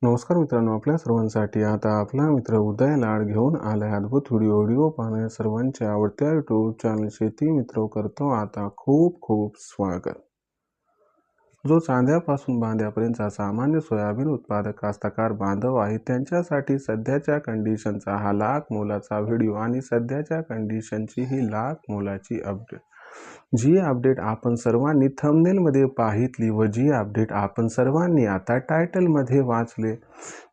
नमस्कार मित्रांनो, आपल्या सर्वांसाठी आता आपला मित्र उदय लाड घेऊन आलाय अद्भुत व्हिडिओ पाहणाऱ्या सर्वांच्या आवडत्या यूट्यूब चॅनल शेती मित्र करतो आता खूप खूप स्वागत। जो चांद्यापासून बांध्यापर्यंतचा सामान्य सोयाबीन उत्पादक कास्तकार बांधव आहे त्यांच्यासाठी सध्याच्या कंडिशनचा हा लाख मोलाचा व्हिडिओ आणि सध्याच्या कंडिशनची ही लाख मोलाची अपडेट। जी अपडेट आपण सर्वांनी थंबनेलमध्ये पाहितली व जी अपडेट आपण सर्वांनी आता टायटलमध्ये वाचले,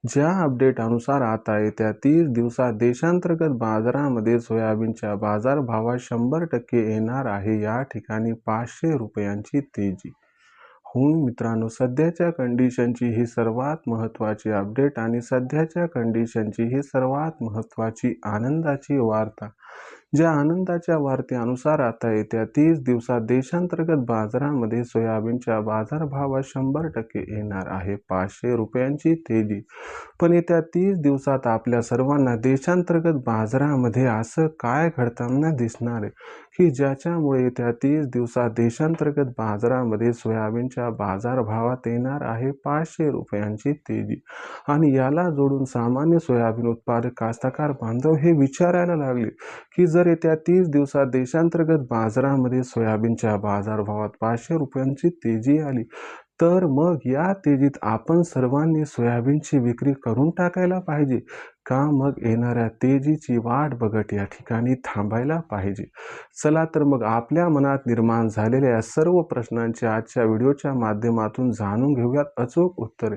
ज्या अपडेट अनुसार आता येत्या 30 दिवसात देशांतर्गत बाजारामध्ये सोयाबीनच्या बाजारभावात 100% येणार आहे। या ठिकाणी 500 रुपयांची तेजी। हो मित्रांनो, सध्याच्या कंडिशनची ही सर्वात महत्त्वाची अपडेट आणि सध्याच्या कंडिशनची ही सर्वात महत्त्वाची आनंदाची वार्ता। ज्या आनंदाच्या वार्तेनुसार आता येत्या 30 दिवसात देशांतर्गत बाजारामध्ये सोयाबीनच्या बाजारभावात 100% येणार आहे 500 रुपयांची तेजी। पण येत्या 30 दिवसात आपल्या सर्वांना देशांतर्गत बाजारामध्ये असं काय घडताना दिसणार आहे की ज्याच्यामुळे येत्या 30 दिवसात देशांतर्गत बाजारामध्ये सोयाबीनच्या बाजारभावात येणार आहे 500 रुपयांची तेजी। आणि याला जोडून सामान्य सोयाबीन उत्पादक कास्तकार बांधव हे विचारायला लागले की जर येत्या 30 दिवसात देशांतर्गत बाजारामध्ये सोयाबीनच्या बाजारभावात 500 रुपयांची तेजी आली तर मग या तेजीत आपण सर्वांनी सोयाबीनची विक्री करून टाकायला पाहिजे का मग येणाऱ्या तेजीची वाट बघत या ठिकाणी थांबायला पाहिजे। चला तर मग आपल्या मनात निर्माण झालेल्या या सर्व प्रश्नांची आजच्या व्हिडिओच्या माध्यमातून जाणून घेऊयात अचूक उत्तरे।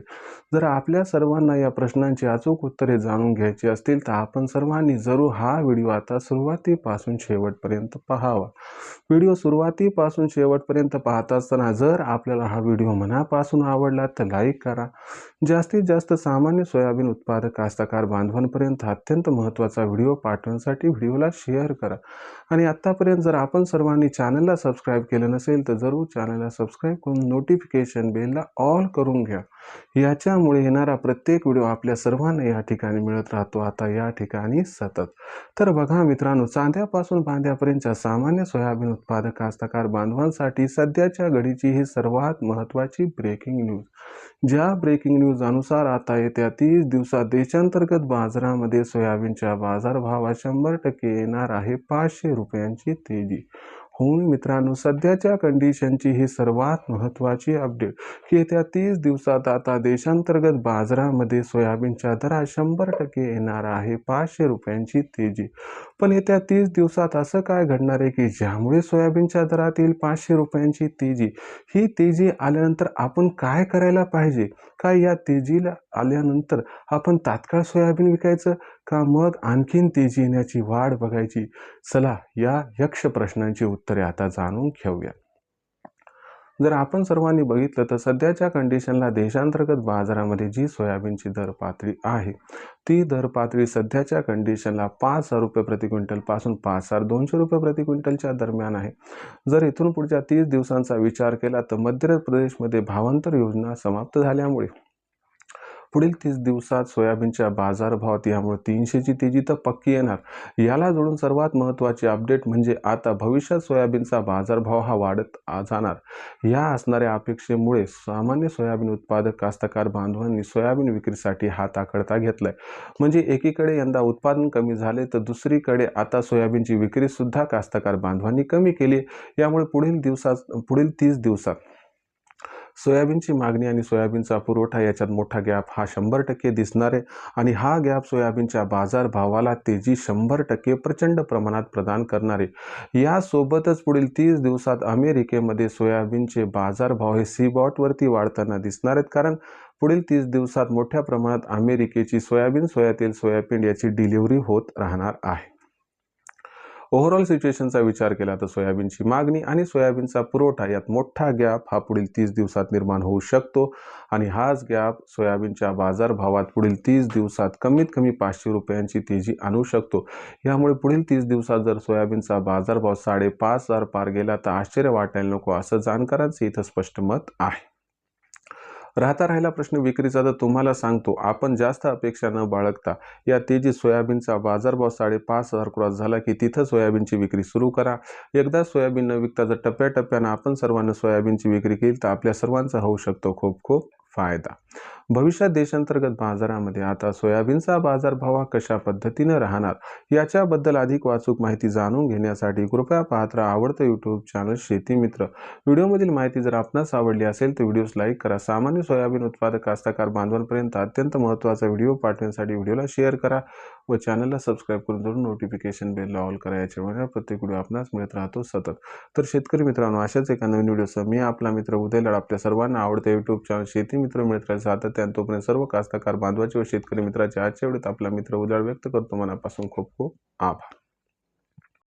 जर आपल्या सर्वांना या प्रश्नांची अचूक उत्तरे जाणून घ्यायची असतील तर आपण सर्वांनी जरूर हा व्हिडिओ आता सुरुवातीपासून शेवटपर्यंत पाहावा। व्हिडिओ सुरुवातीपासून शेवटपर्यंत पाहत असताना जर आपल्याला हा व्हिडिओ मनापासून आवडला तर लाईक करा। जास्तीत जास्त सामान्य सोयाबीन उत्पादक कास्तकार बांधवांपर्यंत अत्यंत महत्त्वाचा व्हिडिओ पाठवण्यासाठी व्हिडिओला शेअर करा। आणि आतापर्यंत जर आपण सर्वांनी चॅनलला सबस्क्राईब केलं नसेल तर जरूर चॅनलला सबस्क्राईब करून नोटिफिकेशन बेलला ऑल करून घ्या। याच्यामुळे येणारा प्रत्येक व्हिडिओ आपल्या सर्वांना या ठिकाणी मिळत राहतो आता या ठिकाणी सतत। तर बघा मित्रांनो, चांद्यापासून बांध्यापर्यंतच्या सामान्य सोयाबीन उत्पादक कास्तकार बांधवांसाठी सध्याच्या घडीची ही सर्वात महत्त्वाची ब्रेकिंग न्यूज। ज्या ब्रेकिंग न्यूज अनुसार आता येत्या 30 दिवसात देशांतर्गत बाजारामध्ये सोयाबीनच्या बाजारभावात 100% येणार आहे 500 रुपयांची तेजी। हो मित्रांनो, सध्याच्या कंडिशनची ही सर्वात महत्त्वाची अपडेट की येत्या 30 दिवसात आता देशांतर्गत बाजारामध्ये सोयाबीनच्या दरात 100% येणार आहे 500 रुपयांची तेजी। पण येत्या 30 दिवसात असं काय घडणार आहे की ज्यामुळे सोयाबीनच्या दरात येईल 500 रुपयांची तेजी। ही तेजी आल्यानंतर आपण काय करायला पाहिजे? काय या तेजीला आल्यानंतर आपण तात्काळ सोयाबीन विकायचं का मग आणखीन तेजी येण्याची वाट बघायची? चला या यक्ष प्रश्नांची उत्तरे आता जाणून घेऊया। जर आपण सर्वांनी बघितलं तर सध्याच्या कंडिशनला देशांतर्गत बाजारामध्ये जी सोयाबीनची दर पातळी आहे ती दर पातळी सध्याच्या कंडिशनला 5,000 रुपये प्रति क्विंटल पासून 5,200 रुपये प्रति क्विंटलच्या दरम्यान आहे। जर इथून पुढच्या 30 दिवसांचा विचार केला तर मध्य प्रदेशमध्ये भावांतर योजना समाप्त झाल्यामुळे पुढील 30 दिवसात सोयाबीनच्या बाजारभावात यामुळे 300ची तेजी तर पक्की येणार। याला जोडून सर्वात महत्त्वाची अपडेट म्हणजे आता भविष्यात सोयाबीनचा बाजारभाव हा वाढत जाणार। या असणाऱ्या अपेक्षेमुळे सामान्य सोयाबीन उत्पादक कास्तकार बांधवांनी सोयाबीन विक्रीसाठी हात आखडता घेतलाय। म्हणजे एकीकडे यंदा उत्पादन कमी झाले तर दुसरीकडे आता सोयाबीनची विक्री सुद्धा कास्तकार बांधवांनी कमी केली। यामुळे पुढील 30 दिवसात सोयाबीनची मागणी आणि सोयाबीनचा पुरवठा याच्यात मोठा गॅप हा 100% दिसणार आहे आणि हा गॅप सोयाबीनच्या बाजारभावाला तेजी 100% प्रचंड प्रमाणात प्रदान करणार आहे। यासोबतच पुढील 30 दिवसात अमेरिकेमध्ये सोयाबीनचे बाजारभाव हे सीबॉटवरती वाढताना दिसणार आहेत, कारण पुढील 30 दिवसात मोठ्या प्रमाणात अमेरिकेची सोयाबीन, सोयातेल, सोयाबीन याची डिलिव्हरी होत राहणार आहे। ओव्हरऑल सिच्युएशनचा विचार केला तर सोयाबीनची मागणी आणि सोयाबीनचा पुरवठा यात मोठा गॅप हा पुढील 30 दिवसात निर्माण होऊ शकतो आणि हाच गॅप सोयाबीनच्या बाजारभावात पुढील 30 दिवसात कमीत कमी 500 रुपयांची तेजी आणू शकतो। यामुळे पुढील 30 दिवसात जर सोयाबीनचा बाजारभाव 5,500 पार गेला तर आश्चर्य वाटायला नको असं जाणकारांचं इथं स्पष्ट मत आहे। राहिला प्रश्न विक्रीचा, तर तुम्हाला सांगतो आपण जास्त अपेक्षा न बाळगता या तेजीत सोयाबीनचा बाजारभाव 5,500 क्रॉस झाला की तिथं सोयाबीनची विक्री सुरू करा। एकदा सोयाबीन न विकता जर टप्प्याटप्प्यानं आपण सर्वांना सोयाबीनची विक्री केली तर आपल्या सर्वांचा होऊ शकतो खूप खूप फायदा। भविष्यात देशांतर्गत बाजारामध्ये आता सोयाबीनचा बाजारभाव हा कशा पद्धतीने राहणार याच्याबद्दल अधिक अचूक माहिती जाणून घेण्यासाठी कृपया पाहत राहा आवडतं यूट्यूब चॅनल शेती मित्र. व्हिडिओमधील माहिती जर आपणास आवडली असेल तर व्हिडिओस लाईक करा. सामान्य सोयाबीन उत्पादक कास्तकार बांधवांपर्यंत अत्यंत महत्त्वाचा व्हिडिओ पाठवण्यासाठी व्हिडिओला शेअर करा व चॅनलला सबस्क्राईब करून जरूर नोटिफिकेशन बेलला ऑल करा. याच्यामुळे प्रत्येक व्हिडिओ आपणास मिळत राहतो सतत. तर शेतकरी मित्रांनो, अशाच एका नवीन व्हिडिओसह मी आपला मित्र उदय लाड आपल्या सर्वांना आवडते यूट्यूब चॅनल शेती मित्र मिळत राहील सातत्याने. तोपर्यंत सर्व कास्तकार बांधवाचे व शेतकरी मित्राचे आजच्या व्हिडिओत आपला मित्र उदय व्यक्त करतो. मनापासून खूप खूप आभार.